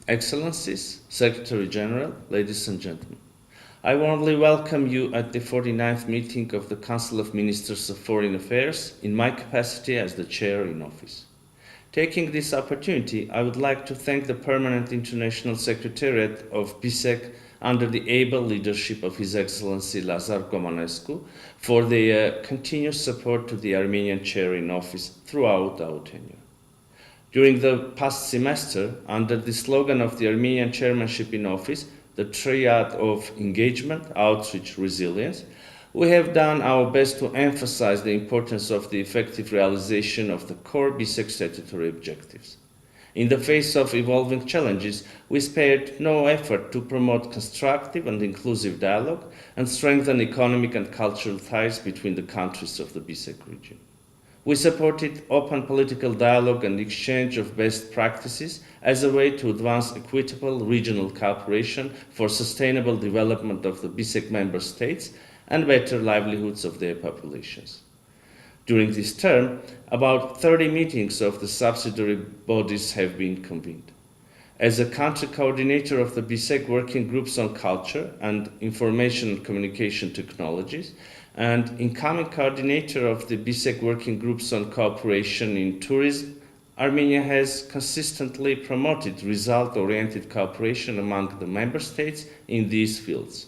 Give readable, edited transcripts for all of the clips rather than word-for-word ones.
Excellencies, Secretary General, ladies and gentlemen, I warmly welcome you at the 49th meeting of the Council of Ministers of Foreign Affairs in my capacity as the Chair in office. Taking this opportunity, I would like to thank the Permanent International Secretariat of BISEC under the able leadership of His Excellency Lazar Komanescu for their continuous support to the Armenian Chair in office throughout our tenure. During the past semester, under the slogan of the Armenian chairmanship in office, the triad of engagement, outreach, resilience, we have done our best to emphasize the importance of the effective realization of the core BISEC statutory objectives. In the face of evolving challenges, we spared no effort to promote constructive and inclusive dialogue and strengthen economic and cultural ties between the countries of the BISEC region. We supported open political dialogue and exchange of best practices as a way to advance equitable regional cooperation for sustainable development of the BISEC member states and better livelihoods of their populations. During this term, about 30 meetings of the subsidiary bodies have been convened. As a country coordinator of the BISEC working groups on culture and information and communication technologies, and incoming coordinator of the BISEC working groups on cooperation in tourism, Armenia has consistently promoted result-oriented cooperation among the member states in these fields.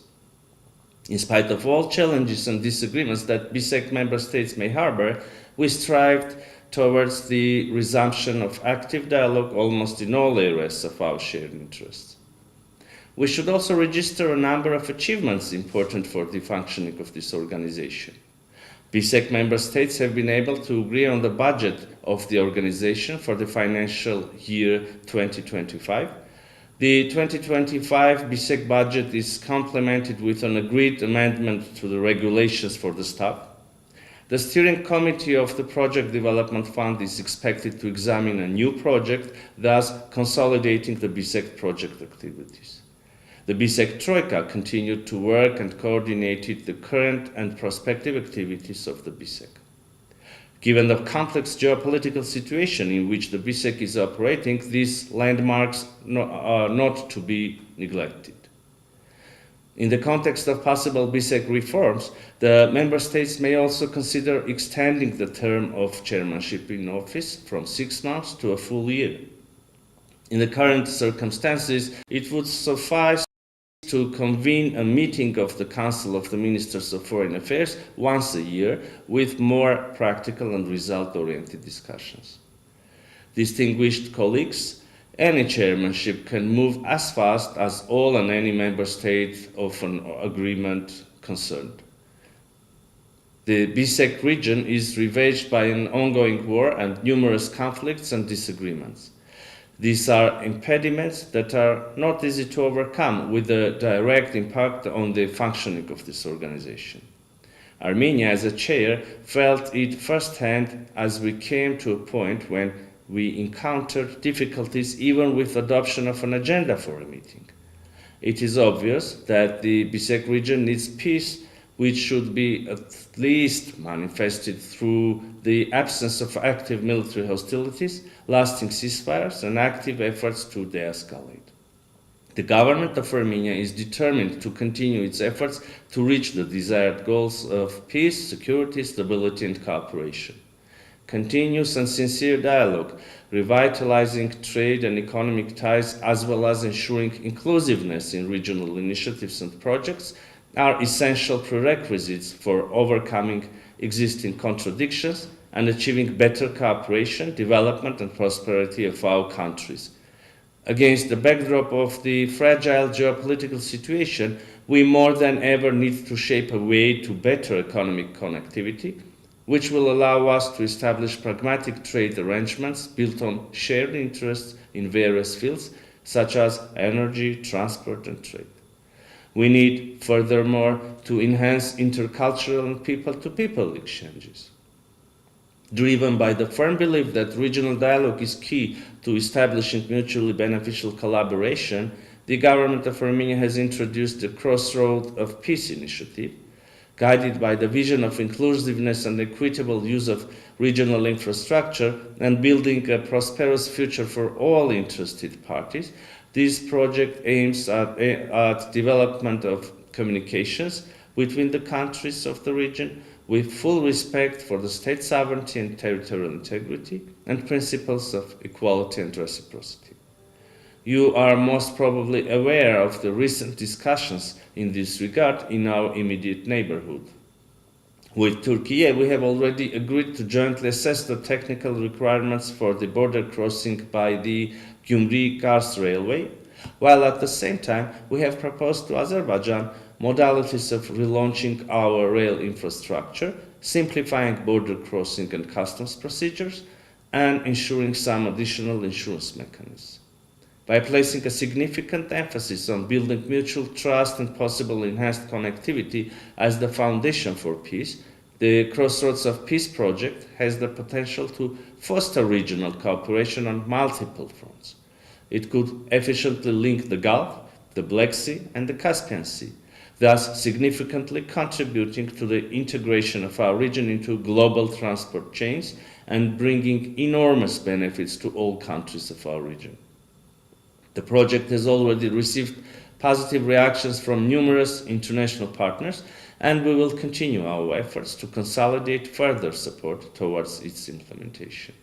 In spite of all challenges and disagreements that BISEC member states may harbor, we strived towards the resumption of active dialogue almost in all areas of our shared interests. We should also register a number of achievements important for the functioning of this organization. BISEC member states have been able to agree on the budget of the organization for the financial year 2025. The 2025 BISEC budget is complemented with an agreed amendment to the regulations for the staff. The steering committee of the Project Development Fund is expected to examine a new project, thus consolidating the BISEC project activities. The BISEC Troika continued to work and coordinated the current and prospective activities of the BISEC. Given the complex geopolitical situation in which the BISEC is operating, these landmarks are not to be neglected. In the context of possible BISEC reforms, the member states may also consider extending the term of chairmanship in office from 6 months to a full year. In the current circumstances, it would suffice to convene a meeting of the Council of the Ministers of Foreign Affairs once a year with more practical and result-oriented discussions. Distinguished colleagues, any chairmanship can move as fast as all and any member state of an agreement concerned. The BISEC region is ravaged by an ongoing war and numerous conflicts and disagreements. These are impediments that are not easy to overcome with a direct impact on the functioning of this organization. Armenia, as a chair, felt it firsthand as we came to a point when we encountered difficulties even with adoption of an agenda for a meeting. It is obvious that the BISEC region needs peace, which should be at least manifested through the absence of active military hostilities, lasting ceasefires, and active efforts to de-escalate. The government of Armenia is determined to continue its efforts to reach the desired goals of peace, security, stability, and cooperation. Continuous and sincere dialogue, revitalizing trade and economic ties, as well as ensuring inclusiveness in regional initiatives and projects, are essential prerequisites for overcoming existing contradictions and achieving better cooperation, development, and prosperity of our countries. Against the backdrop of the fragile geopolitical situation, we more than ever need to shape a way to better economic connectivity, which will allow us to establish pragmatic trade arrangements built on shared interests in various fields, such as energy, transport, and trade. We need, furthermore, to enhance intercultural and people-to-people exchanges. Driven by the firm belief that regional dialogue is key to establishing mutually beneficial collaboration, the government of Armenia has introduced the Crossroad of Peace initiative. guided by the vision of inclusiveness and equitable use of regional infrastructure and building a prosperous future for all interested parties. This project aims at development of communications between the countries of the region with full respect for the state sovereignty and territorial integrity and principles of equality and reciprocity. You are most probably aware of the recent discussions in this regard in our immediate neighborhood. With Turkey, we have already agreed to jointly assess the technical requirements for the border crossing by the Gymri-Kars railway, while at the same time we have proposed to Azerbaijan modalities of relaunching our rail infrastructure, simplifying border crossing and customs procedures, and ensuring some additional insurance mechanisms. By placing a significant emphasis on building mutual trust and possible enhanced connectivity as the foundation for peace, the Crossroads of Peace project has the potential to foster regional cooperation on multiple fronts. It could efficiently link the Gulf, the Black Sea, and the Caspian Sea, thus significantly contributing to the integration of our region into global transport chains and bringing enormous benefits to all countries of our region. The project has already received positive reactions from numerous international partners, and we will continue our efforts to consolidate further support towards its implementation.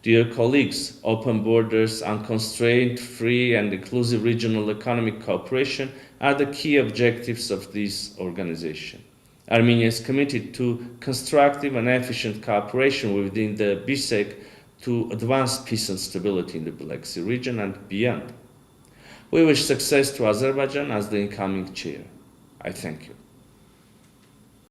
Dear colleagues, open borders, unconstrained, free, and inclusive regional economic cooperation are the key objectives of this organization. Armenia is committed to constructive and efficient cooperation within the BISEC to advance peace and stability in the Black Sea region and beyond. We wish success to Azerbaijan as the incoming chair. I thank you.